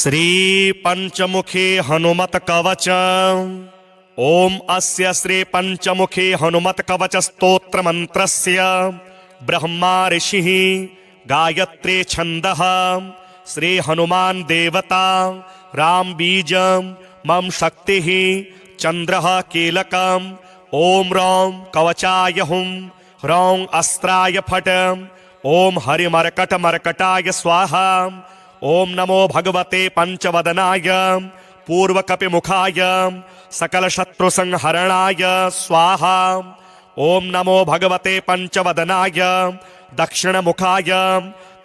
श्री पंचमुखी हनुमत कवच। ओम अस्य श्री पंचमुखी हनुमत कवच स्तोत्र मंत्रस्य ब्रह्मा ऋषिः गायत्री छंदः श्री हनुमान देवता राम बीजं मम शक्तिः चंद्रः कीलकम्। ओम रौं कवचाय हुं ह्रौं अस्त्राय फट। ओम हरिमर्कट मर्कटाय स्वाहा। ओम नमो भगवते पंचवदनाय पूर्वकपिमुखाय सकल शत्रु संहरणाय स्वाहा। ओम नमो भगवते पंचवदनाय दक्षिणमुखाय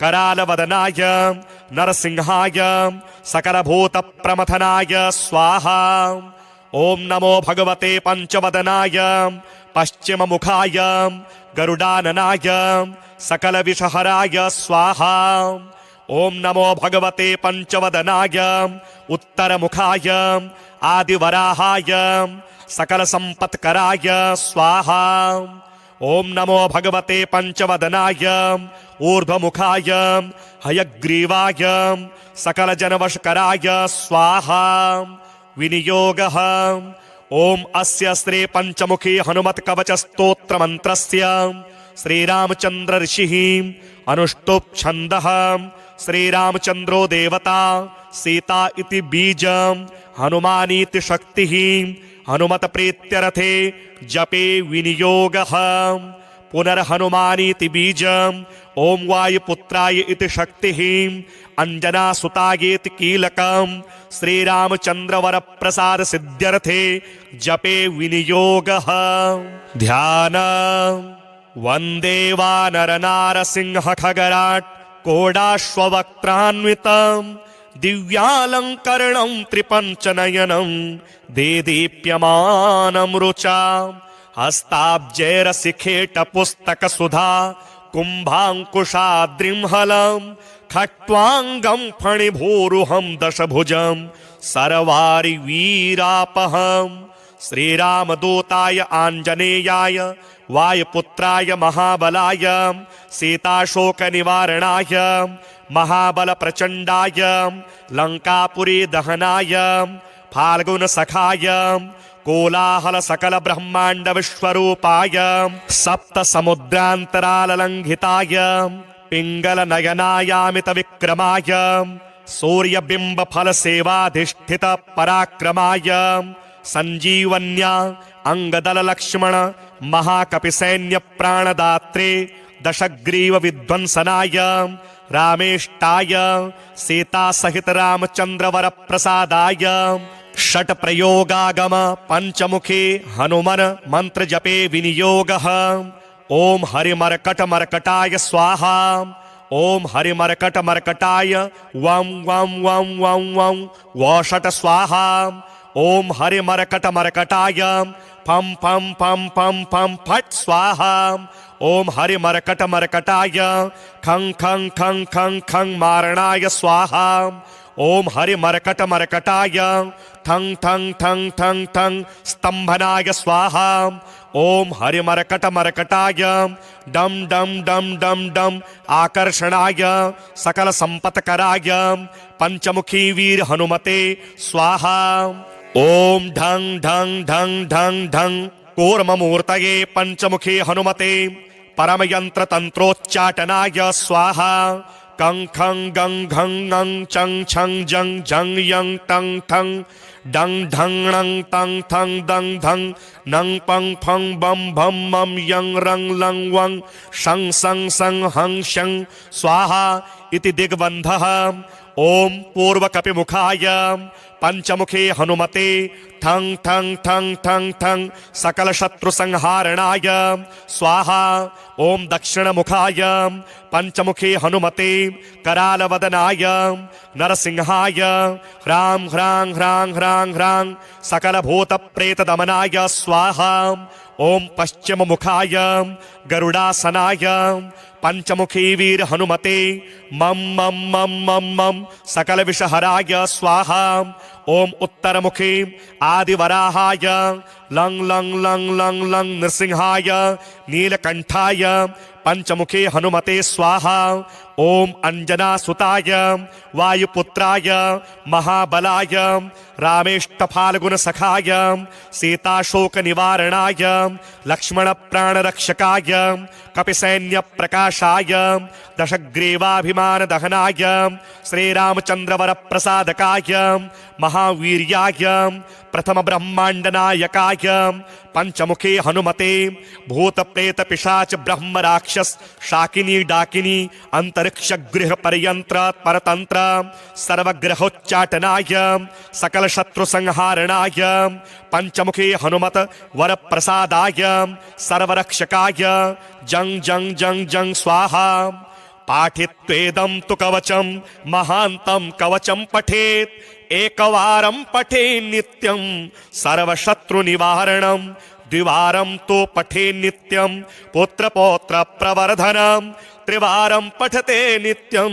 करालवदनाय नरसिंहाय सकल भूत प्रमथनाय स्वाहा। ओम नमो भगवते पंचवदनाय पश्चिममुखाय गरुडाननाय सकल विषहराय स्वाहा। ओम नमो भगवते पंचवदनाय उत्तरमुखाय आदिवराहाय सकल संपत्कराय स्वाहा। ओम नमो भगवते पंचवदनाय ऊर्ध्वमुखाय हयग्रीवाय सकल जनवशकराय स्वाहा। विनियोगः। ओम अस्य श्री पंचमुखी हनुमत कवच स्तोत्र मंत्रस्य श्रीरामचंद्र ऋषिः अनुष्टुप् छंदः श्रीरामचंद्रो देवता सीता इति बीजं हनुमानीति शक्तिः हनुमत प्रीत्यर्थे जपे विनियोगः। पुनर्हनुमानीति बीजं ओम वायुपुत्राय इति शक्तिः अंजनासुतायेति कीलकं श्रीरामचंद्र वर प्रसाद सिद्ध्यर्थे जपे विनियोगः। ध्यान। वंदे वानरनारसिंह खगराट कोडाश्ववक्त्रान्वितं दिव्यालंकरणं त्रिपंचनयनं देदीप्यमानं रुचा हस्ताब्जैरशिखेट पुस्तक सुधा कुंभांकुशाद्रिंहलं खट्वांगं फणिभूरुहं दशभुजं सर्वारि वीरापहं। श्रीरामदूताय आंजनेयाय वायुपुत्राय महाबलाय सीताशोक निवारणाय महाबल प्रचंडाय लंकापुरी दहनाय फाल्गुन सखाय कोलाहल सकल ब्रह्मांड विश्वरूपाय सप्त समुद्रांतराल लंघिताय पिंगल नयनायामित विक्रमाय सूर्यबिंब फल सेवाधिष्ठित पराक्रमाय संजीवन्या अंगदल लक्ष्मण महाकपि सैन्य प्राणदात्रे दशग्रीव विध्वंसनाय रामेष्टाय सीता सहित रामचंद्र वर प्रसादाय षट प्रयोगागम पंचमुखी हनुमन मंत्र जपे विनियोगः। ओम हरिमर्कट मर्कटाय स्वाहा। ओम हरिमर्कट मर्कटाय वं वं वं वं वं वषट स्वाहा। ओम हरिमर्कट मर्कटाय फम फम फम फम फम फट स्वाहा। ओम हरिमर्कट मर्कटाय खं खं खं खं खं मारणाय स्वाहा। ओम हरिमर्कट मर्कटाय ठं ठं ठं ठं ठं स्तंभनाय स्वाहा। ओम हरिमर्कट मर्कटाय डम डम डम डम डम आकर्षणाय सकल संपत्कराय पंचमुखी वीर हनुमते स्वाहा। ओम ढं ढं ढं ढं ढं कूर्ममूर्तये पंचमुखी हनुमते परमयंत्र तंत्रोच्चाटनाय स्वाहा। कं खं गं घं ङं चं छं जं झं यं टं ठं डं ढं णं तं थं दं धं नं पं फं बं भं मं यं रं लं वं शं सं सं हं शं स्वाहा इति दिग्बन्धः। ओम पूर्वकपिमुखाय पंचमुखे हनुमते ठं ठं ठं ठं ठं सकल शत्रु संहारणाय स्वाहा। ओम दक्षिणमुखाय पंचमुखे हनुमते करालवदनाय नरसिंहाय ह्रां ह्रां ह्रां ह्रां ह्रां सकल भूत प्रेत दमनाय स्वाहा। ओम पश्चिममुखाय गरुडासनाय पंचमुखी वीर हनुमते मम मम मम मम मम सकल विषहराय स्वाहा। ओम उत्तरमुखी आदिवराहाय लं लं लं लं लं नृसिंहाय नीलकंठाय पंचमुखे हनुमते स्वाहा। ओम अंजनासुताय वायुपुत्राय महाबलाय रामेष्टफाल्गुनसखाय सीताशोकनिवारणाय लक्ष्मणप्राणरक्षकाय कपिसैन्यप्रकाशाय दशग्रीवाभिमानदहनाय श्रीरामचन्द्रवरप्रसादकाय महावीर्याय प्रथमब्रह्माण्डनायकाय पंचमुखे हनुमते भूतप्रेतपिशाच ब्रह्मराक्षस शाकिनी डाकिनी अंतरिक्षगृहपर्यंत्र परतंत्र सर्वग्रहोच्चाटनाय सकलशत्रुसंहारणाय पंचमुखे हनुमत वरप्रसादाय सर्वरक्षकाय जं जं जं जं स्वाहा। पाठित्वेदं तु कवचं महान्तं कवचं पठेत् एकवारं पठे नित्यं सर्वशत्रुनिवारणं द्विवारं तो पठे नित्यं पुत्रपौत्र प्रवर्धनं त्रिवारं पठते नित्यं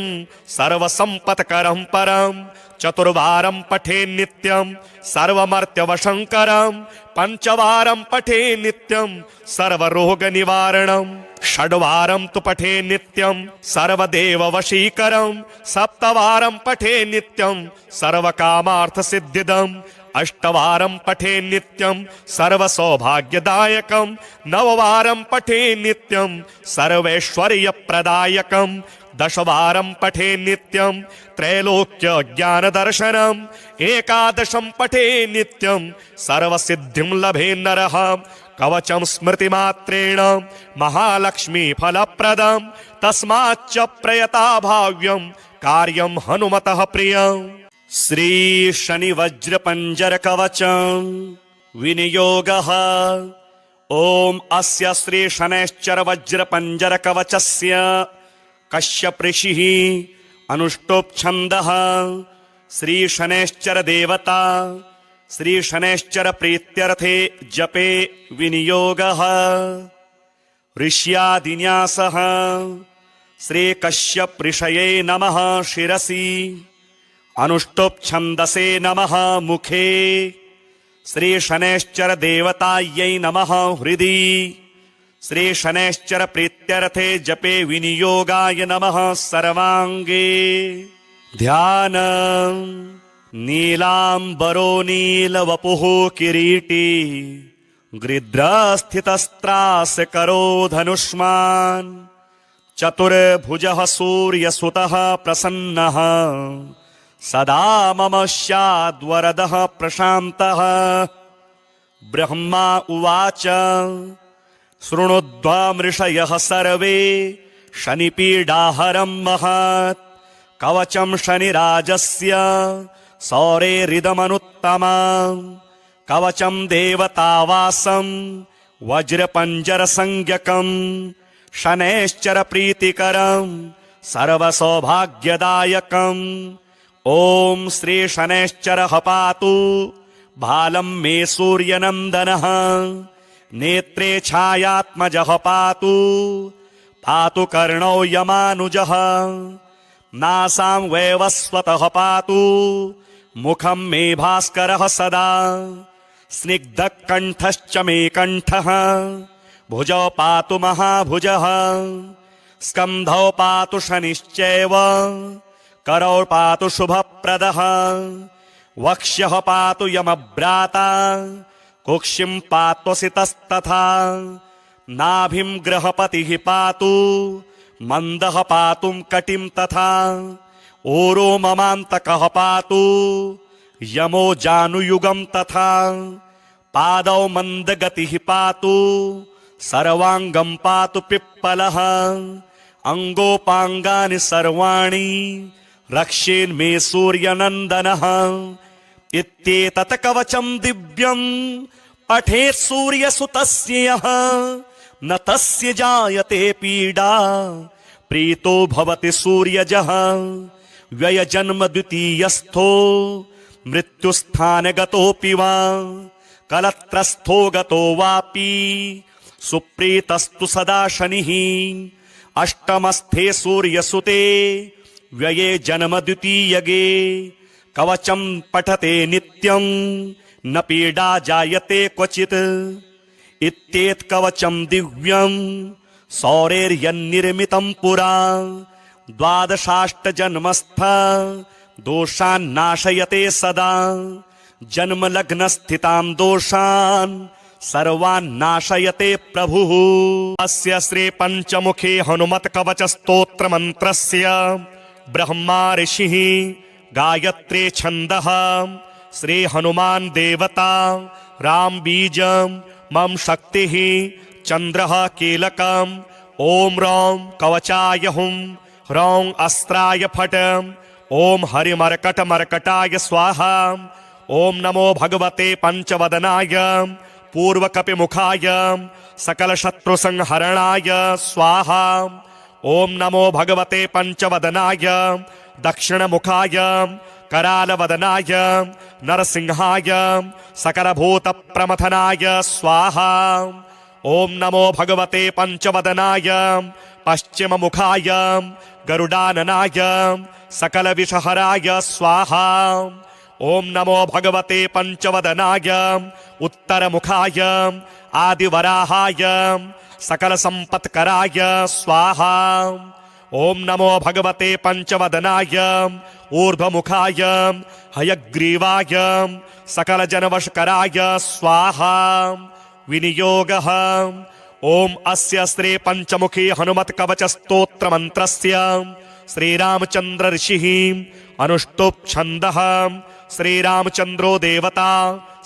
सर्वसंपत्करं परं चतुर्वारं पठे नित्यं सर्वमर्त्यवशंकरं पंचवारं पठे नित्यं सर्वरोगनिवारणं षड्वारं तु पठे नित्यं सर्वदेववशीकरं सप्तवारं पठे नित्यं सर्वकामार्थसिद्धिदम् अष्टवारं पठे नित्यं सर्वसौभाग्यदायकं नववारं पठे नित्यं सर्वैश्वर्यप्रदायकं दशवारं पठे नित्यं त्रैलोक्यज्ञानदर्शनम् एकादशं पठे नित्यं सर्वसिद्धिं लभे नरः कवचं स्मृतिमात्रेण महालक्ष्मी फलप्रदं तस्माच्च प्रयता भाव्यं कार्यं हनुमतः प्रियम्। श्री शनि वज्र पंजर कवचं विनियोगः। ओम अस्य श्री शनैश्चर वज्र पंजर कवचस्य कश्यप ऋषिः अनुष्टोप छन्दः। श्री शनैश्चर देवता श्री शनैश्चर प्रीत्यर्थे जपे विनियोगः। ऋष्यादिन्यासः श्री कश्यप ऋषये नमः शिरसि अनुष्टुप छंदसे नमः मुखे। श्री शनैश्चर देवतायै नमः हृदि। श्री शनैश्चर प्रीत्यर्थे जपे विनियोगाय नमः सर्वांगे। ध्यान नीलांबरो नीलवपुः किरीटी गृध्रस्थितस्त्रासकरो धनुष्मान् चतुर्भुजः सूर्यसुतः प्रसन्नः सदा मम स्याद्वरदः प्रशान्तः। ब्रह्मा उवाच शृणुध्वमृषयः सर्वे शनिपीडाहरं महत् कवचं शनिराजस्य सौरेरिदमनुत्तमं कवचं देवतावासं वज्रपञ्जरसंज्ञकं शनैश्चर प्रीतिकरं सर्वसौभाग्यदायकम्। ओम श्री शनैश्चरः पातु भालं मे सूर्यनन्दनः नेत्रे छायात्मजः पातु पातु कर्णौ यमानुजः नासां वैवस्वतः पातु मुखं मे भास्करः सदा स्निग्धकण्ठश्च मे कण्ठः भुजौ पातु महाभुजः स्कन्धौ पातु शनिश्चैव करौ पातु शुभप्रदः वक्ष्यः पातु यमभ्राता कुक्षिं पात्वसितस्तथा नाभिं ग्रहपतिः पातु मन्दः पातुं कटिं तथा ओरो ममान्तकः पातु यमो जानुयुगं तथा पादौ मन्दगतिः पातु सर्वाङ्गं पातु पिप्पलः अङ्गोपाङ्गानि सर्वाणि रक्षेन्मे सूर्यनन्दनः इत्येतत् कवचं दिव्यं पठेत् सूर्यसुतस्य यः न तस्य जायते पीडा प्रीतो भवति सूर्यजः व्ययजन्म द्वितीयस्थो मृत्युस्थानगतोऽपि वा कलत्रस्थो गतो वापि सुप्रीतस्तु सदा शनिः अष्टमस्थे सूर्यसुते व्यये जन्म द्वितीयगे कवचं पठते नित्यं न पीडा जायते क्वचित् इत्येतत्कवचं दिव्यं सौरेर्यन्निर्मितं पुरा द्वादशाष्टजन्मस्थ दोषान्नाशयते सदा जन्मलग्नस्थितां दोषान् सर्वान्नाशयते प्रभुः। अस्य श्री पंचमुखी हनुमत कवच स्तोत्र मंत्रस्य ब्रह्मा ऋषिः गायत्री छन्दः श्री हनुमान देवता राम बीजं मम शक्तिः चंद्रः कीलकम् ओम रौं कवचाय हुं रौं अस्त्राय फट ओम हरिमर्कट मर्कटाय स्वाहा ओम नमो भगवते पंचवदनाय पूर्वकपिमुखाय सकल शत्रु संहरणाय स्वाहा ओम नमो भगवते पंचवदनाय दक्षिणमुखाय करालवदनाय नरसिंहाय सकलभूत प्रमथनाय स्वाहा ओम नमो भगवते पंचवदनाय पश्चिममुखाय गरुडाननाय सकल विषहराय स्वाहा ओम नमो भगवते पंचवदनाय उत्तरमुखाय आदिवराहाय सकल संपत्कराय स्वाहा ओम नमो भगवते पंचवदनाय ऊर्ध्वमुखाय हयग्रीवाय सकल जनवशकराय स्वाहा विनियोगः ओम अस्य श्री पंचमुखी हनुमत कवच स्तोत्र मंत्रस्य श्रीरामचंद्र ऋषिः अनुष्टुप् छन्दः श्रीरामचंद्रो देवता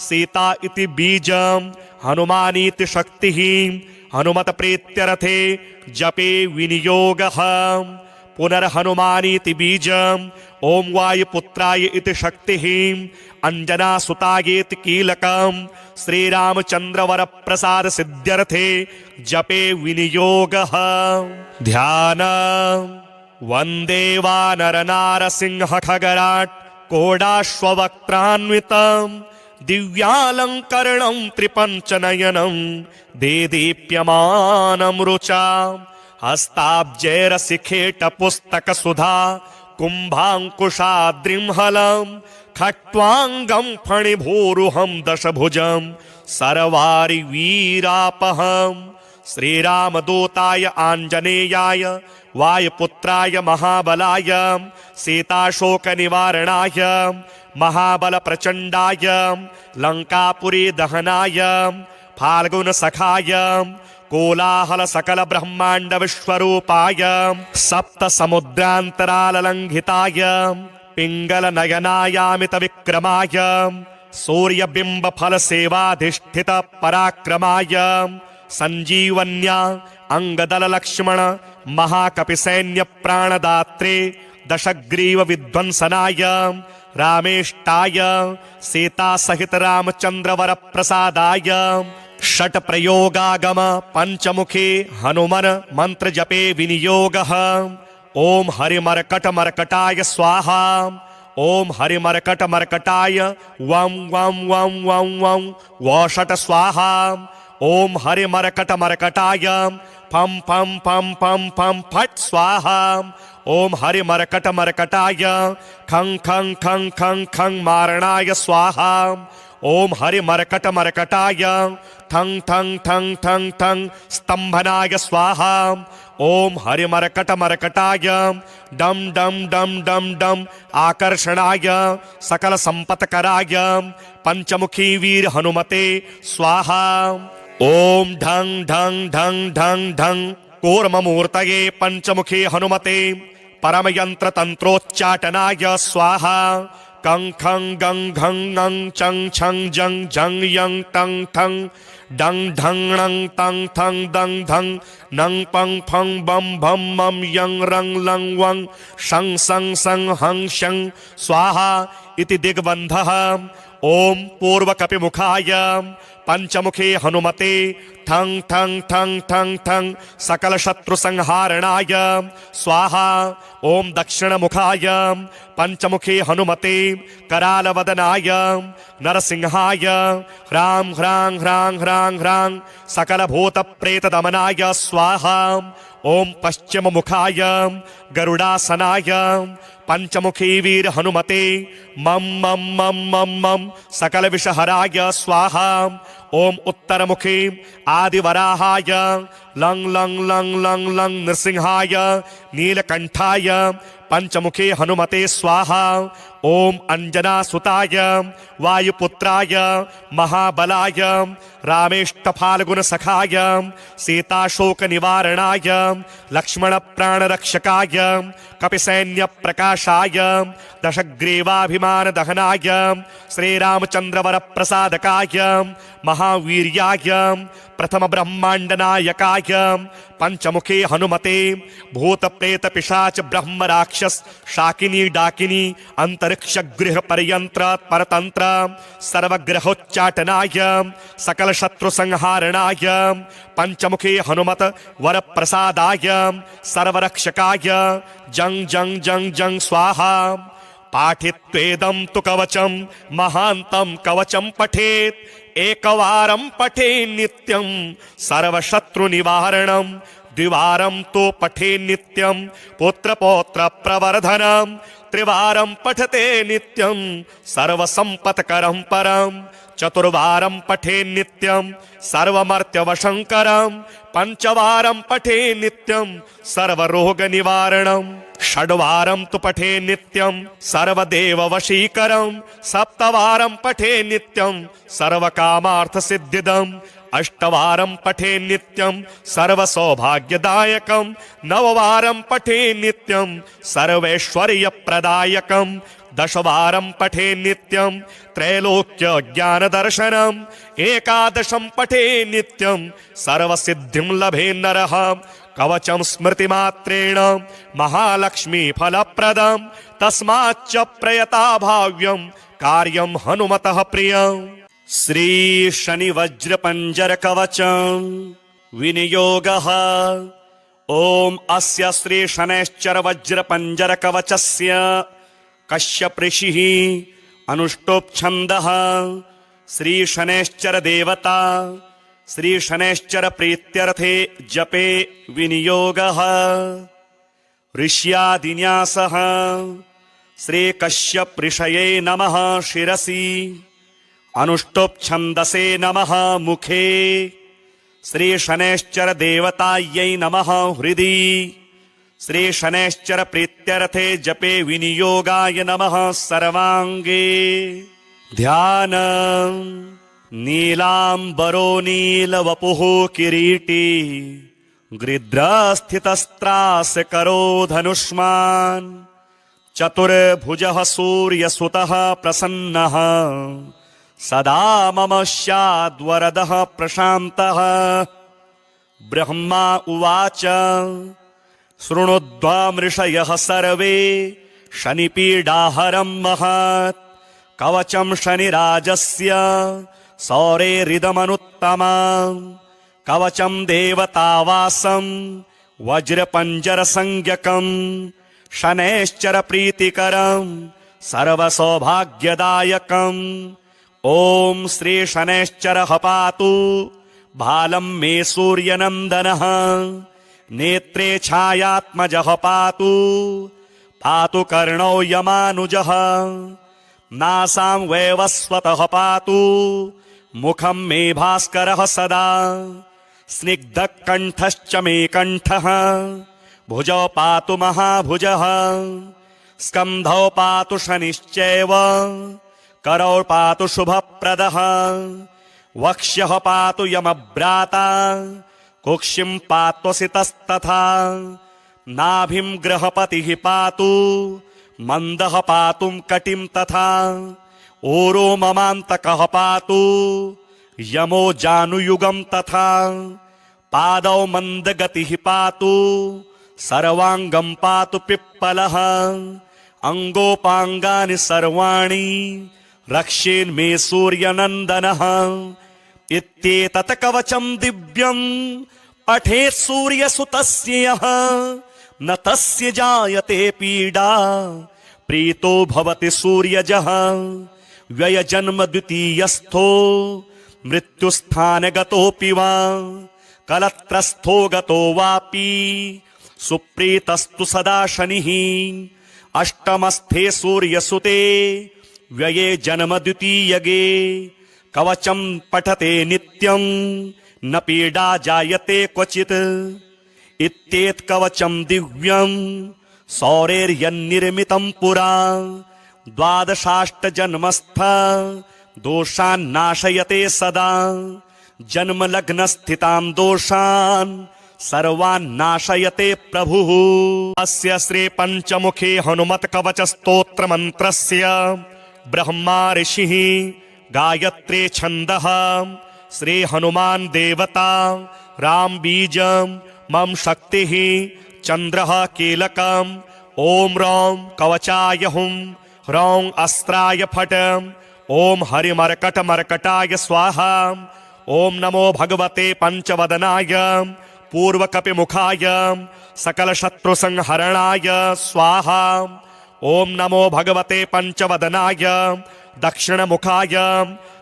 सीता इति बीजं हनुमानीति शक्तिः हनुमत प्रीत्यर्थे जपे विनियोगः पुनर्हनुमानीति बीजं ओम वायुपुत्राय इति शक्तिः अंजनासुतायेति कीलकं श्रीरामचंद्रवर प्रसाद सिद्ध्यर्थे जपे विनियोगः ध्यान वंदे वानरनारसिंह खगराट कोडाश्ववक्त्रान्वितं दिव्यालंकरणं त्रिपंचनयनं देदीप्यमानं रुचा हस्ताब्जैरशिखेट पुस्तक सुधा कुंभांकुशाद्रिंहलं खट्वांगं फणिभूरुहं दशभुजं सर्वारि वीरापहं श्रीरामदूताय आंजनेयाय वायुपुत्राय महाबलाय सीताशोकनिवारणाय महाबल प्रचंडाय लंकापुरी दहनाय फाल्गुन सखाय कोलाहल सकल ब्रह्मांड विश्वरूपाय सप्त समुद्रांतरालंघिताय पिंगल नयनायामित विक्रमाय सूर्यबिंब फल सेवाधिष्ठित पराक्रमाय संजीवन्या अंगदल लक्ष्मण महाकपि सैन्य प्राणदात्रे दशग्रीव विध्वंसनाय रामेष्टाय सीता सहित रामचंद्र वर प्रसादाय षट प्रयोगागम पंचमुखी हनुमन मंत्र जपे विनियोगः ओम हरिमर्कट मर्कटाय स्वाहा ओम हरिमर्कट मर्कटाय वं वं वं वं वं वषट स्वाहा ओम हरिमर्कट मर्कटाय फम फम फम फम फम फट स्वाहा ओम हरिमर्कट मर्कटाय खं खं खं खं खं मारणाय स्वाहा ओम हरिमर्कट मर्कटाय ठं ठं ठं ठं ठं स्तंभनाय स्वाहा ओम हरिमर्कट मर्कटाय डम डम डम डम डम आकर्षणाय सकल संपत्कराय पंचमुखी वीर हनुमते स्वाहा ओम ढं ढं ढं ढं ढं कूर्ममूर्तये पंचमुखी हनुमते परमयंत्र तंत्रोच्चाटनाय स्वाहा कं खं गं घं ङं चं छं जं झं यं टं ठं डं ढं णं तं थं दं धं नं पं फं बं भं मं यं रं लं वं शं सं सं हं शं स्वाहा इति दिग्बन्धः ओम पूर्वकपिमुखाय पंचमुखे हनुमते ठं ठं ठं ठं ठं सकल शत्रु संहारणाय स्वाहा ओम दक्षिणमुखाय पंचमुखे हनुमते करालवदनाय नरसिंहाय ह्रां ह्रां ह्रां ह्रां ह्रां सकल भूत प्रेत दमनाय स्वाहा ओम पश्चिममुखाय गरुडासनाय पंचमुखी वीर हनुमते मम मम मम मम मम सकल विषहराय स्वाहा। ओम उत्तरमुखी आदिवराहाय लंग लंग लंग लंग लंग नृसिंहाय नीलकंठाय पंचमुखे हनुमते स्वाहा। ओम अंजनासुताय वायुपुत्राय महाबलाय रामेष्टफाल्गुनसखाय सीताशोक निवारणाय लक्ष्मण प्राणरक्षकाय कपिसैन्य प्रकाशाय दशग्रीवाभिमान दहनाय श्रीरामचंद्रवर प्रसादकाय महावीर्याय प्रथम ब्रह्मांड नायकाय पंचमुखे हनुमते भूत प्रेत पिशाच ब्रह्म राक्षस शाकिनी डाकिनी अंतरिक्ष गृह पर्यंत्र परतंत्र सर्वग्रहोच्चाटनाय सकल शत्रु संहारणाय पंचमुखे हनुमत वर प्रसादाय सर्वरक्षकाय जंग जंग जंग जंग स्वाहा। पाठित्वेदं तु कवचं महान्तं कवचं पठेत् एकवारं पठे नित्यं सर्वशत्रु निवारणं द्विवारं तो पठे नित्यं पुत्र पौत्र प्रवर्धनम् त्रिवारं पठते नित्यं सर्वसंपत्करं परं चतुर्वारं पठे नित्यं सर्वमर्त्यवशंकरं पंचवारं पठे नित्यं सर्वरोगनिवारणं षड्वारं तु पठे नित्यं सर्वदेववशीकरं सप्तवारं पठे नित्यं सर्वकामार्थसिद्धिदम् अष्टवारं पठे नित्यं सर्वसौभाग्यदायकं नववारं पठे नित्यं सर्वैश्वर्यप्रदायकं दशवारं पठे नित्यं त्रैलोक्य ज्ञानदर्शनम् एकादशं पठे नित्यं सर्वसिद्धिं लभे नरः कवचं स्मृतिमात्रेण महालक्ष्मी फलप्रदं तस्माच्च प्रयता भाव्यं कार्यं हनुमतः प्रियम्। श्री शनि वज्र पंजर कवचं विनियोगः। ओम अस्य श्री शनैश्चर वज्र पंजर कवचस्य कश्यप ऋषिः अनुष्टोप छन्दः। श्री शनैश्चर देवता श्री शनैश्चर प्रीत्यर्थे जपे विनियोगः। ऋष्यादिन्यासः श्री कश्यप ऋषये नमः शिरसि अनुष्टुप छंदसे नमः मुखे श्री शनैश्चर देवतायै नमः हृदि श्री शनैश्चर प्रीत्यर्थे जपे विनियोगाय नमः सर्वांगे। ध्यान नीलांबरो नीलवपुः किरीटी गृध्रस्थितस्त्रास करो धनुष्मान् चतुर्भुजः सूर्यसुतः प्रसन्नः सदा मम स्याद्वरदः प्रशान्तः। ब्रह्मा उवाच शृणुध्वमृषयः सर्वे शनिपीडाहरं महत् कवचं शनिराजस्य सौरेरिदमनुत्तमम् कवचं देवतावासं वज्रपञ्जरसंज्ञकम् शनैश्चर प्रीतिकरं सर्वसौभाग्यदायकम्। ओम श्री शनैश्चरः पातु भालं मे सूर्यनन्दनः नेत्रे छायात्मजः पातु पातु कर्णौ यमानुजः नासां वैवस्वतः पातु मुखं मे भास्करः सदा स्निग्धकण्ठश्च मे कण्ठः भुजौ पातु महाभुजः स्कन्धौ पातु शनिश्चैव करौ पातु शुभप्रदः वक्ष्यः पातु यमभ्राता कुक्षिं पात्वसितस्तथा नाभिं गृहपतिः पातु मन्दः पातुं कटिं तथा ओरो ममान्तकः पातु यमो जानुयुगं तथा पादौ मन्दगतिः पातु सर्वाङ्गं पातु पिप्पलः अंगोपांगानि सर्वाणि रक्षेन्मे सूर्यनन्दनः। इत्येतत् कवचं दिव्यं पठेत् सूर्यसुतस्य यः न तस्य जायते पीडा प्रीतो भवति सूर्यजः। व्ययजन्म द्वितीयस्थो मृत्युस्थानगतोऽपि वा कलत्रस्थो गतो वापि सुप्रीतस्तु सदा शनिः अष्टमस्थे सूर्यसुते व्यये जन्म द्वितीयगे कवचं पठते नित्यं न पीडा जायते क्वचित् इत्येत कवचं दिव्यं सौरेर्यन्निर्मितं पुरा द्वादशाष्टजन्मस्थ दोषान्नाशयते सदा जन्मलग्नस्थितां दोषान् सर्वान्नाशयते प्रभुः। अस्य श्री पंचमुखे हनुमत् कवच स्तोत्र मंत्रस्य ब्रह्मा ऋषिः गायत्री छन्दः श्री हनुमान देवता राम बीजं मम शक्तिः चंद्रः कीलकम् ओम रौं कवचाय हुं रौं अस्त्राय फट ओम हरिमर्कट मर्कटाय स्वाहा ओम नमो भगवते पंचवदनाय पूर्वकपिमुखाय सकल शत्रु संहरणाय स्वाहा ओम नमो भगवते पंचवदनाय दक्षिणमुखाय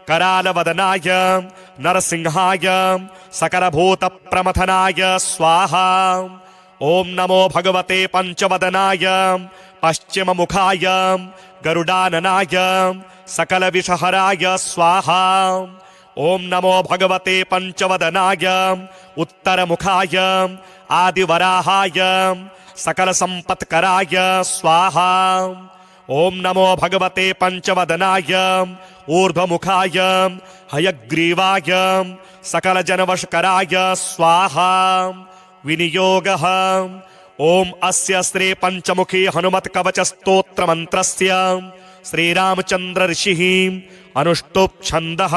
करालवदनाय नरसिंहाय सकलभूत प्रमथनाय स्वाहा ओम नमो भगवते पंचवदनाय पश्चिममुखाय गरुडाननाय सकल विषहराय स्वाहा ओम नमो भगवते पंचवदनाय उत्तरमुखाय आदिवराहाय सकल संपत्कराय स्वाहा ओम नमो भगवते पंचवदनाय ऊर्ध्वमुखाय हयग्रीवाय सकल जनवशकराय स्वाहा विनियोगः ओम अस्य श्री पंचमुखी हनुमत् कवच स्तोत्र मंत्रस्य श्रीरामचंद्र ऋषिः अनुष्टुप् छन्दः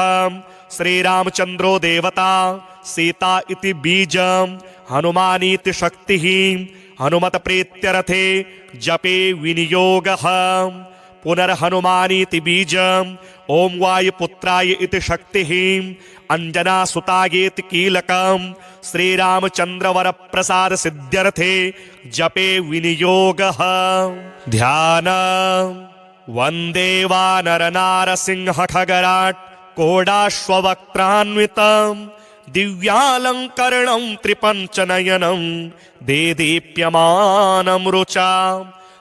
श्रीरामचंद्रो देवता सीता इति बीजं हनुमानीति शक्तिः हनुमत प्रीत्यर्थे जपे विनियोगः पुनर्हनुमानीति बीजं ओम वायुपुत्राय इति शक्तिः अंजनासुतायेति कीलकं श्रीरामचंद्र वर प्रसाद सिद्ध्यर्थे जपे विनियोगः ध्यान वंदे वानरनारसिंह खगराट कोडाश्ववक्त्रान्वितं दिव्यालंकरणं त्रिपंचनयनं देदीप्यमानं रुचा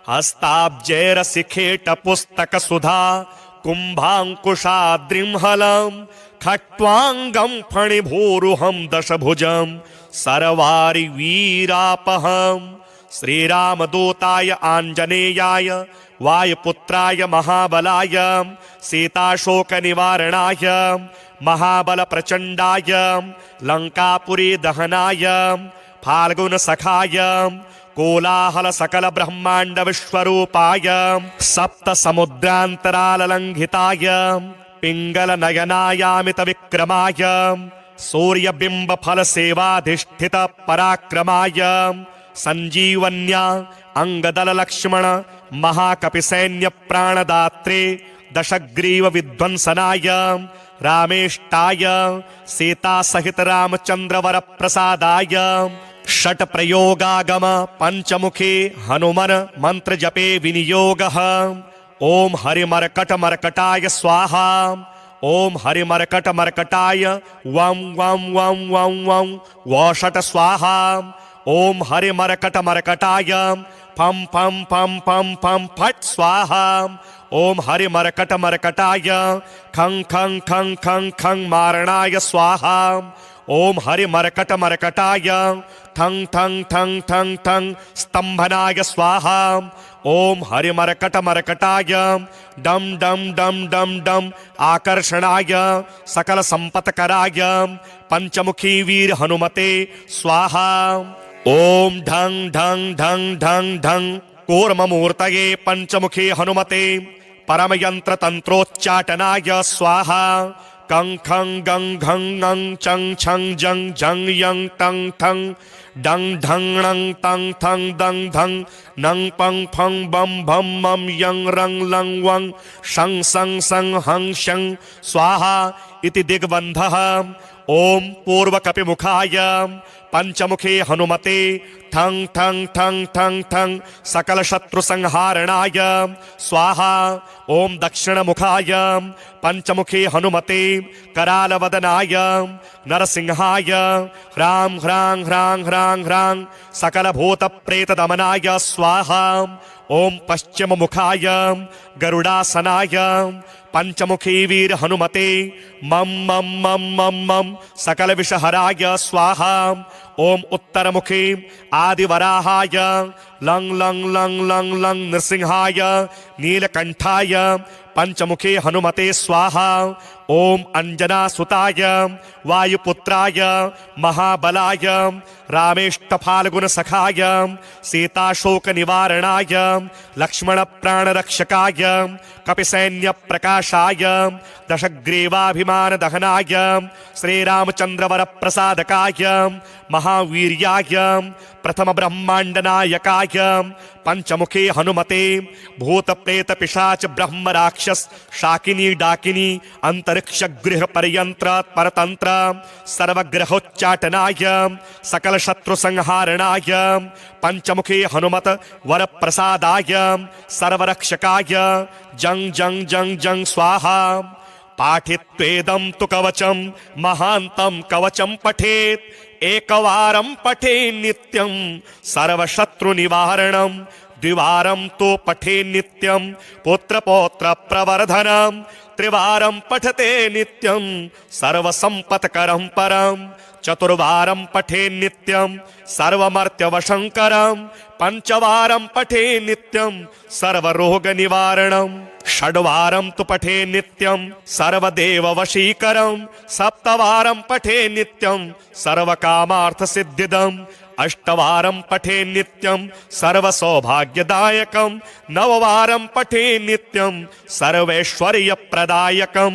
हस्ताब्जैरशिखेट पुस्तक सुधा कुंभांकुशाद्रिंहलं खट्वांगं फणिभूरुहं दशभुजं सर्वारि वीरापहं श्रीरामदूताय आंजनेयाय वायुपुत्राय महाबलाय सीताशोकनिवारणाय महाबल प्रचंडाय लंकापुरी दहनाय फाल्गुन सखाय कोलाहल सकल ब्रह्मांड विश्वरूपाय सप्त समुद्रांतराल लंघिताय पिंगल नयनायामित विक्रमाय सूर्यबिंब फल सेवाधिष्ठित पराक्रमाय संजीवन्या अंगदल लक्ष्मण महाकपि सैन्य प्राणदात्रे दशग्रीव विध्वंसनाय रामेष्टाय सीता सहित रामचंद्र वर प्रसादाय षट प्रयोगागम पंचमुखे हनुमन मंत्र जपे विनियोगः ओम हरिमर्कट मर्कटाय स्वाहा ओम हरिमर्कट मर्कटाय वं वं वं वं वं वषट स्वाहा ओम हरिमर्कट मर्कटाय फं फं फं फं फं फट स्वाहा ओम हरिमर्कट मर्कटाय खं खं खं खं खं मारणाय स्वाहा ओम हरिमर्कट मर्कटाय ठं ठं ठं ठं ठं स्तंभनाय स्वाहा ओम हरिमर्कट मर्कटाय डम डम डम डम डम आकर्षणाय सकल संपत्कराय पंचमुखी वीर हनुमते स्वाहा ओम ढं ढं ढं ढं ढं कूर्ममूर्तये पंचमुखी हनुमते परमयंत्र तंत्रोच्चाटनाय स्वाहा कं खं गं घं ङं चं छं जं झं यं टं ठं डं ढं णं तं थं दं धं नं पं फं बं भं मं यं रं लं वं शं सं सं हं शं स्वाहा इति दिग्बन्धः ओम पूर्वकपिमुखाय पंचमुखे हनुमते ठं ठं ठं ठं ठं सकल शत्रु संहारणाय स्वाहा ओम दक्षिणमुखाय पंचमुखे हनुमते करालवदनाय नरसिंहाय ह्रां ह्रां ह्रां ह्रां ह्रां सकल भूत प्रेत दमनाय स्वाहा ओम पश्चिम मुखाय गरुडासनाय पंचमुखी वीर हनुमते मम मम मम मम मम सकल विषहराय स्वाहा। ओम उत्तरमुखी आदिवराहाय लंग लंग लंग लंग लंग नृसिंहाय नीलकंठाय पंचमुखी हनुमते स्वाहा। ओम अंजनासुताय वायुपुत्राय महाबलाय रामेष्टफाल्गुनसखाय सीताशोक निवारणाय लक्ष्मण प्राणरक्षकाय कपिसैन्य प्रकाशाय दशग्रीवाभिमान दहनाय श्रीरामचंद्र वर प्रसादकाय महावीर्याय प्रथम ब्रह्मांड नायकाय पंचमुखी हनुमते भूत प्रेत पिशाच ब्रह्म राक्षस शाकिनी डाकिनी अंतरिक्ष गृह पर्यंत्र परतंत्र सर्वग्रहोच्चाटनाय सकल शत्रु संहारणाय पंचमुखी हनुमत वर प्रसादाय सर्वरक्षकाय जंग जंग जंग जंग स्वाहा। पाठित्वेदं तु कवचं महान्तं कवचं पठेत् एकवारं पठे नित्यं सर्वशत्रुनिवारणं द्विवारं तो पठे नित्यं पुत्रपौत्र प्रवर्धनं त्रिवारं पठते नित्यं सर्वसंपत्करं परं चतुर्वारं पठे नित्यं सर्वमर्त्यवशंकरं पंचवारं पठे नित्यं सर्वरोगनिवारणं षड्वारं तु पठे नित्यं सर्वदेववशीकरं सप्तवारं पठे नित्यं सर्वकामार्थसिद्धिदम् अष्टवारं पठे नित्यं सर्वसौभाग्यदायकं नववारं पठे नित्यं सर्वैश्वर्यप्रदायकं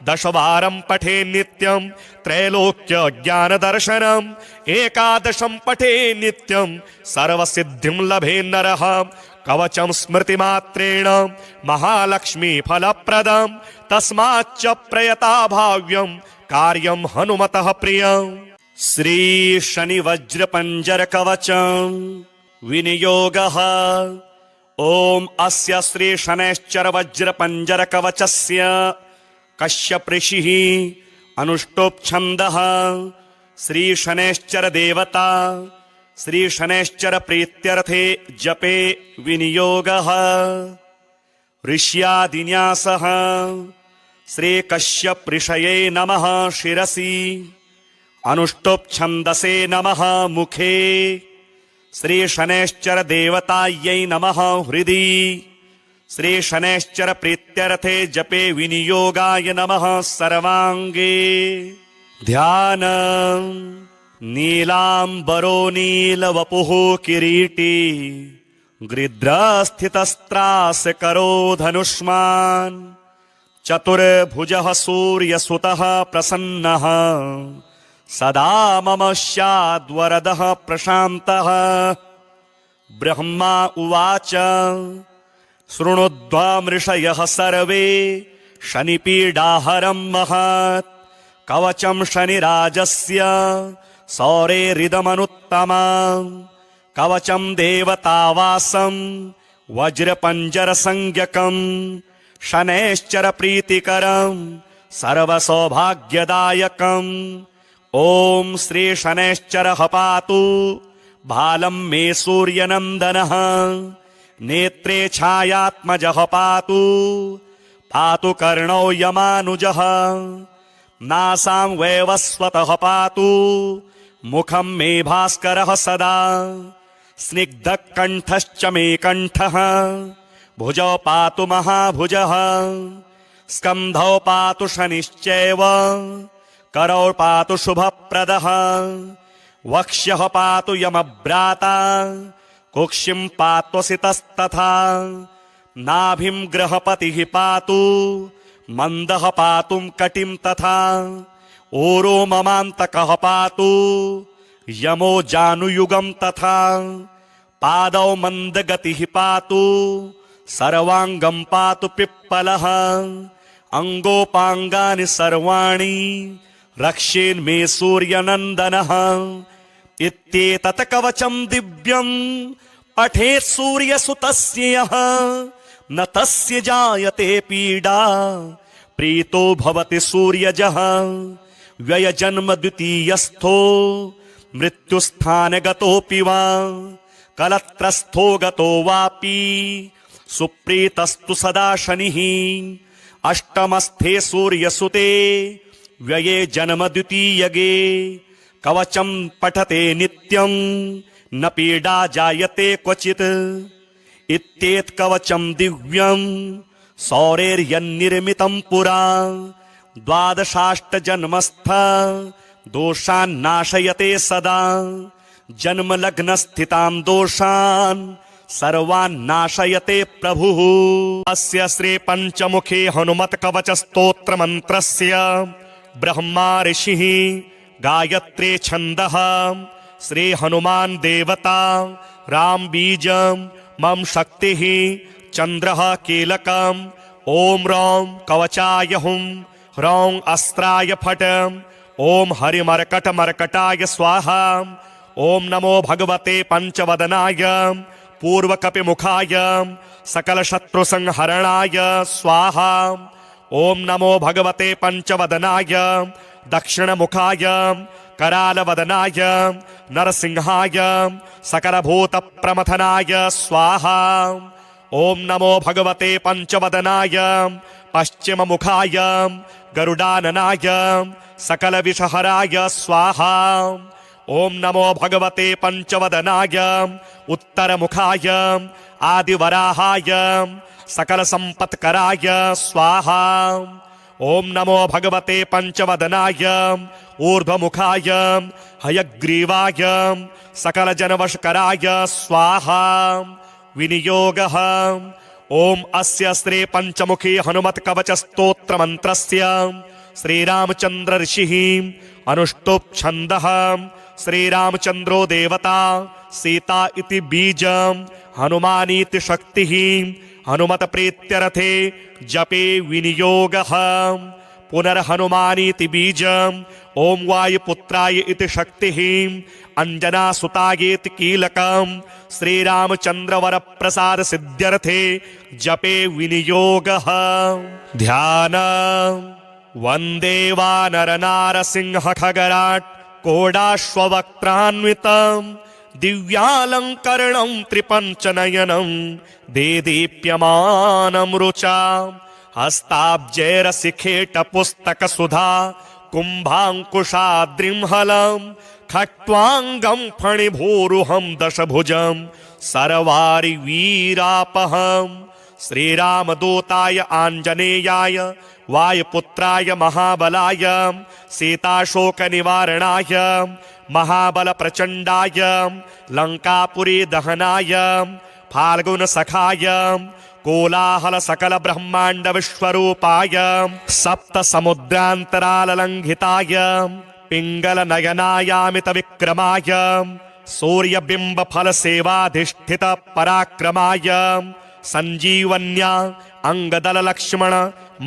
दशवारं पठे नित्यं त्रैलोक्य ज्ञानदर्शनम् एकादशं पठे नित्यं सर्वसिद्धिं लभे नरः कवचं स्मृतिमात्रेण महालक्ष्मी फलप्रदं तस्माच्च प्रयता भाव्यं कार्यं हनुमतः प्रियम्। श्री शनि वज्र पंजर कवचं विनियोगः। ओम अस्य श्री शनैश्चर वज्र पंजर कवचस्य कश्यप ऋषिः अनुष्टोप छन्दः। श्री शनैश्चर देवता श्री शनैश्चर प्रीत्यर्थे जपे विनियोगः। ऋष्यादिन्यासः श्री कश्यप ऋषये नमः शिरसि अनुष्टुप छंदसे नमः मुखे श्री शनैश्चर देवतायै नमः हृदि श्री शनैश्चर प्रीत्यर्थे जपे विनियोगाय नमः सर्वांगे। ध्यान नीलांबरो नीलवपुः किरीटी गृध्रस्थितस्त्रास करो धनुष्मान् चतुर्भुजः सूर्यसुतः प्रसन्नः सदा मम स्याद्वरदः प्रशान्तः। ब्रह्मा उवाच शृणुध्वमृषयः सर्वे शनिपीडाहरं महत् कवचं शनिराजस्य सौरेरिदमनुत्तमम् कवचं देवतावासं वज्रपञ्जरसंज्ञकम् शनैश्चर प्रीतिकरं सर्वसौभाग्यदायकम्। ओम श्री शनैश्चरः पातु भालं मे सूर्यनन्दनः नेत्रे छायात्मजः पातु पातु कर्णौ यमानुजः नासां वैवस्वतः पातु मुखं मे भास्करः सदा स्निग्धकण्ठश्च मे कण्ठः भुजौ पातु महाभुजः स्कन्धौ पातु शनिश्चैव करौ पातु शुभप्रदः वक्ष्यः पातु यमभ्राता कुक्षिं पात्वसितस्तथा नाभिं गृहपतिः पातु मन्दः पातुं कटिं तथा ओरो ममान्तकः पातु यमो जानुयुगं तथा पादौ मन्दगतिः पातु सर्वाङ्गं पातु पिप्पलः अंगोपांगानि सर्वाणि रक्षेन्मे सूर्यनन्दनः। इत्येतत् कवचं दिव्यं पठेत् सूर्यसुतस्य यः न तस्य जायते पीडा प्रीतो भवति सूर्यजः। व्ययजन्म द्वितीयस्थो मृत्युस्थानगतोऽपि वा कलत्रस्थो गतो वापि सुप्रीतस्तु सदा शनिः अष्टमस्थे सूर्यसुते व्यये जन्म द्वितीयगे कवचं पठते नित्यं न पीडा जायते क्वचित् इत्येत कवचं दिव्यं सौरेर्यन्निर्मितं पुरा द्वादशाष्टजन्मस्थ दोषान् नाशयते सदा जन्मलग्नस्थितां दोषान् सर्वान् नाशयते प्रभुः। अस्य श्री पंचमुखी हनुमत कवच स्तोत्र मंत्रस्य ब्रह्मा ऋषिः गायत्री छन्दः श्री हनुमान देवता राम बीजं मम शक्तिः चंद्रः कीलकम् ओम रौं कवचाय हुं रौं अस्त्राय फट ओम हरिमर्कट मर्कटाय स्वाहा ओम नमो भगवते पंचवदनाय पूर्वकपिमुखाय सकल शत्रु संहरणाय स्वाहा ओम नमो भगवते पंचवदनाय दक्षिणमुखाय करालवदनाय नरसिंहाय सकलभूत प्रमथनाय स्वाहा ओम नमो भगवते पंचवदनाय पश्चिममुखाय गरुडाननाय सकल विषहराय स्वाहा ओम नमो भगवते पंचवदनाय उत्तरमुखाय आदिवराहाय सकल संपत्कराय स्वाहा ओम नमो भगवते पंचवदनाय ऊर्ध्वमुखाय हयग्रीवाय सकल जनवशकराय स्वाहा विनियोगः ओम अस्य श्री पंचमुखी हनुमत कवच स्तोत्र मंत्रस्य श्रीरामचंद्र ऋषिः अनुष्टुप् छन्दः श्रीरामचंद्रो देवता सीता इति बीजं हनुमानीति शक्तिः हनुमत प्रीत्यर्थे जपे विनियोगः पुनर्हनुमानीति बीजं ओम वायुपुत्राय इति शक्तिः अंजनासुतायेति कीलकं श्रीरामचंद्रवर प्रसाद सिद्ध्यर्थे जपे विनियोगः ध्यान वंदे वानर नारसिंह खगराट कोडाश्ववक्त्रान्वितं दिव्यालंकरणं त्रिपंचनयनं देदीप्यमानं रुचा हस्ताब्जैरशिखेट पुस्तक सुधा कुंभांकुशाद्रिंहलं खट्वांगं फणिभूरुहं दशभुजं सर्वारि वीरापहं श्रीरामदूताय आंजनेयाय वायुपुत्राय महाबलाय सीताशोकनिवारणाय महाबल प्रचंडाय लंकापुरी दहनाय फाल्गुन सखाय कोलाहल सकल ब्रह्मांड विश्वरूपाय सप्त समुद्रांतराल लंघिताय पिंगल नयनायामित विक्रमाय सूर्यबिंब फल सेवाधिष्ठित पराक्रमाय संजीवन्या अंगदल लक्ष्मण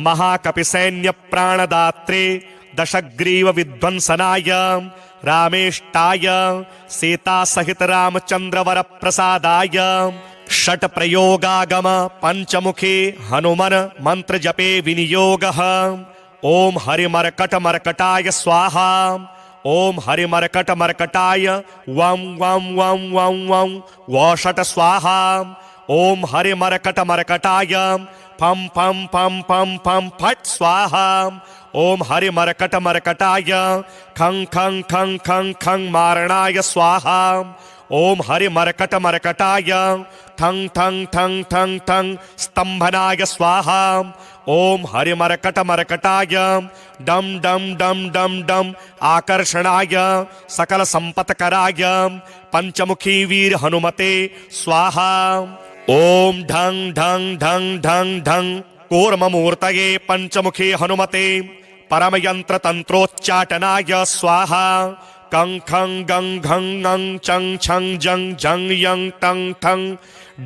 महाकपि सैन्य प्राणदात्रे दशग्रीव विध्वंसनाय रामेष्टाय सीता सहित रामचंद्र वर प्रसादाय षट प्रयोगागम पंचमुखी हनुमन मंत्र जपे विनियोगः ओम हरिमर्कट मर्कटाय स्वाहा ओम हरिमर्कट मर्कटाय वं वं वं वं वं वषट स्वाहा ओम हरिमर्कट मर्कटाय फं फं फं फं फं फट स्वाहा ओम हरिमर्कट मर्कटाय खं खं खं खं खं मारणाय स्वाहा ओम हरिमर्कट मर्कटाय ठं ठं ठं ठं ठं स्तंभनाय स्वाहा ओम हरिमर्कट मर्कटाय डम डम डम डम डम आकर्षणाय सकल संपत्कराय पंचमुखी वीर हनुमते स्वाहा ओम ढं ढं ढं ढं ढं कूर्ममूर्तये पंचमुखी हनुमते परमयंत्र तंत्रोच्चाटनाय स्वाहा कं खं गं घं ङं चं छं जं झं यं टं ठं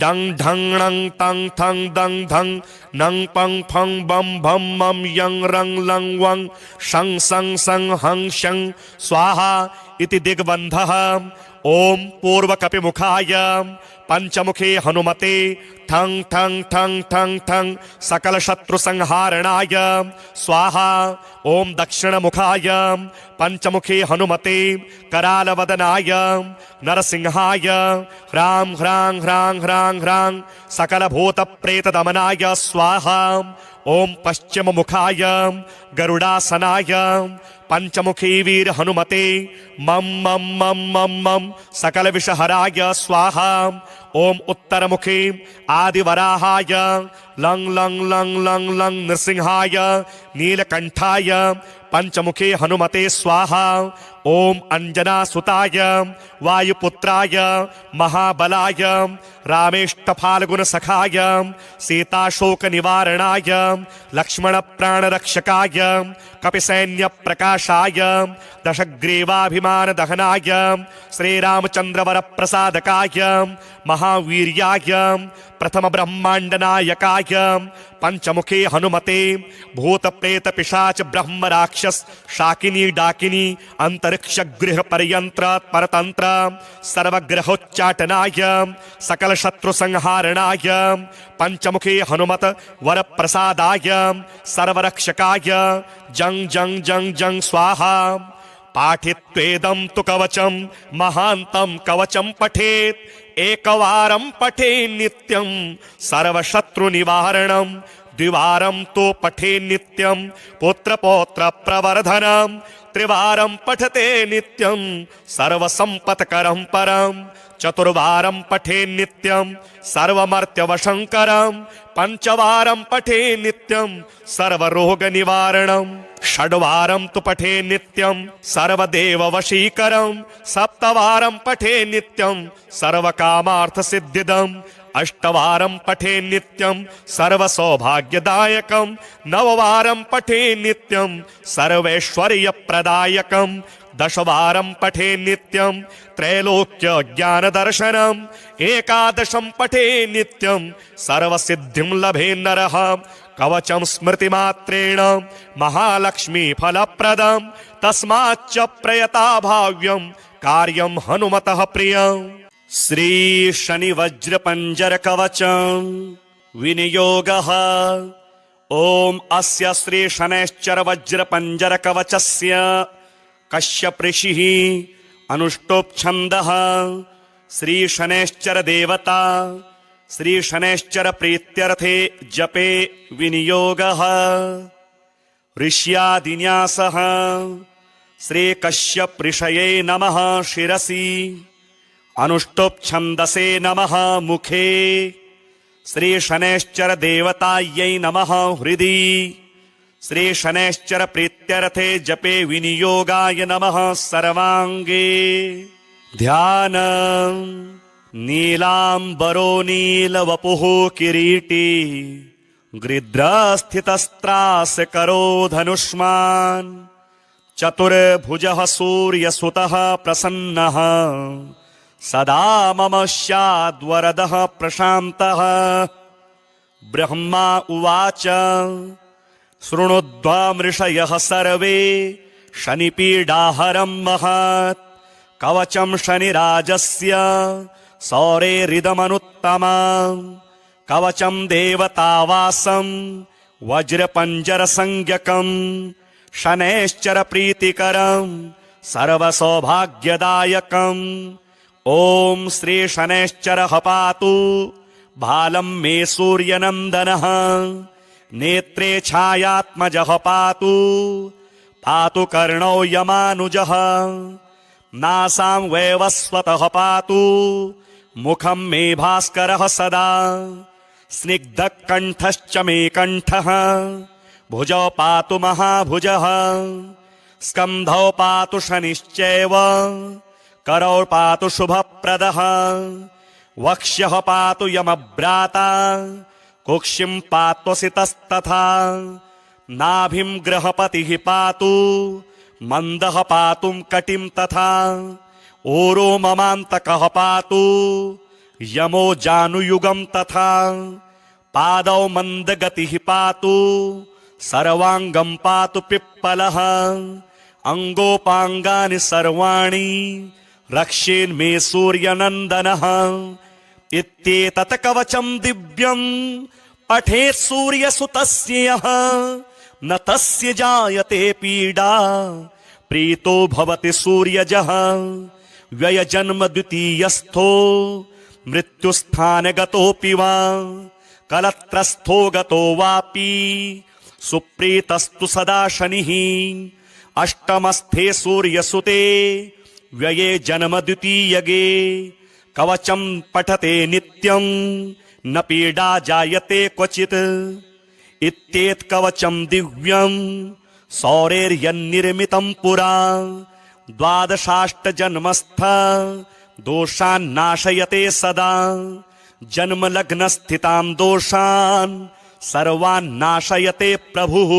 डं ढं णं तं थं दं धं नं पं फं बं भं मं यं रं लं वं शं सं सं हं शं स्वाहा इति दिग्बन्धः ओम पूर्वकपिमुखाय पंचमुखे हनुमते ठं ठं ठं ठं ठं सकल शत्रु संहारणाय स्वाहा। ओम दक्षिणमुखाय पंचमुखे हनुमते करालवदनाय नरसिंहाय ह्रां ह्रां ह्रां ह्रां ह्रां सकल भूत प्रेत दमनाय स्वाहा। ओम पश्चिम मुखाय गरुडासनाय पंचमुखी वीर हनुमते मम मम मम मम मम सकल विषहराय स्वाहा। ओम उत्तर मुखे आदिवराहाय लं लं लं लं लं नृसिंहाय नीलकंठाय पंचमुखे हनुमते स्वाहा। ओम अंजना सुताय वायुपुत्राय महाबलाय रामेष्टफाल्गुन सखाय सीताशोक निवारणाय लक्ष्मण प्राणरक्षकाय कपिसैन्य प्रकाशाय दशग्रीवाभिमान दहनाय श्रीरामचंद्र वर प्रसादकाय महावीर्याय प्रथम ब्रह्मांड नायकाय पंचमुखे हनुमते भूत प्रेत पिशाच ब्रह्म राक्षस शाकिनी डाकिनी अंतरिक्ष गृह पर्यंत्र परतंत्र सर्वग्रहोच्चाटनाय सकल शत्रु संहारणाय पंचमुखे हनुमत वर प्रसादाय सर्वरक्षकाय जंग जंग जंग जंग स्वाहा। पाठित्वेदं तु कवचं महान्तं कवचं पठेत् एकवारं पठे नित्यं सर्वशत्रु निवारणं द्विवारं तो पठे नित्यं पुत्र पौत्र प्रवर्धनं त्रिवारं पठते नित्यं सर्वसंपत्करं परं चतुर्वारं पठे नित्यं सर्वमर्त्यवशंकरं पंचवारं पठे नित्यं सर्वरोगनिवारणं षड्वारं तु पठे नित्यं सर्वदेववशीकरं सप्तवारं पठे नित्यं सर्वकामार्थसिद्धिदम् अष्टवारं पठे नित्यं सर्वसौभाग्यदायकं नववारं पठे नित्यं सर्वैश्वर्यप्रदायकं दशवारं पठे नित्यं त्रैलोक्य ज्ञानदर्शनम् एकादशं पठे नित्यं सर्वसिद्धिं लभे नरः कवचं स्मृतिमात्रेण महालक्ष्मी फलप्रदं तस्माच्च प्रयता भाव्यं कार्यं हनुमतः प्रियम्। श्री शनि वज्र पंजर कवचं विनियोगः। ओम अस्य श्री शनैश्चर वज्र पंजर कवचस्य कश्यप ऋषिः अनुष्टोप छन्दः। श्री शनैश्चर देवता श्री शनैश्चर प्रीत्यर्थे जपे विनियोगः। ऋष्यादिन्यासः श्री कश्यप ऋषये नमः शिरसि अनुष्टुप छंदसे नमः मुखे श्री शनैश्चर देवतायै नमः हृदि श्री शनैश्चर प्रीत्यर्थे जपे विनियोगाय नमः सर्वांगे। ध्यान नीलांबरो नीलवपुः किरीटी गृध्रस्थितस्त्रास करो धनुष्मान् चतुर्भुजः सूर्यसुतः प्रसन्नः सदा मम स्याद्वरदः प्रशान्तः। ब्रह्मा उवाच शृणुध्वमृषयः सर्वे शनिपीडाहरं महत् कवचं शनिराजस्य सौरेरिदमनुत्तमम् कवचं देवतावासं वज्रपञ्जरसंज्ञकम् शनैश्चर प्रीतिकरं सर्वसौभाग्यदायकम्। ओम श्री शनैश्चरः पातु भालं मे सूर्यनन्दनः नेत्रे छायात्मजः पातु पातु कर्णौ यमानुजः नासां वैवस्वतः पातु मुखं मे भास्करः सदा स्निग्धकण्ठश्च मे कण्ठः भुजौ पातु महाभुजः स्कन्धौ पातु शनिश्चैव करौ पातु शुभप्रदः वक्ष्यः पातु यमभ्राता कुक्षिं पात्वसितस्तथा नाभिं गृहपतिः पातु मन्दः पातुं कटिं तथा ओरो ममान्तकः पातु यमो जानुयुगं तथा पादौ मन्दगतिः पातु सर्वाङ्गं पातु पिप्पलः अङ्गोपाङ्गानि सर्वाणि रक्षेन्मे सूर्यनन्दनः इत्येतत् कवचं दिव्यं पठेत् सूर्यसुतस्य यः न तस्य जायते पीडा प्रीतो भवति सूर्यजः। व्ययजन्म द्वितीयस्थो मृत्युस्थानगतोऽपि वा कलत्रस्थो गतो वापि सुप्रीतस्तु सदा शनिः। अष्टमस्थे सूर्यसुते व्यये जन्म द्वितीयगे कवचं पठते नित्यं न पीडा जायते क्वचित्। इत्येतत् कवचं दिव्यं सौरेर्यन्निर्मितं पुरा द्वादशाष्टजन्मस्थ दोषान् नाशयते सदा। जन्मलग्नस्थितान् दोषान् सर्वान् नाशयते प्रभुः।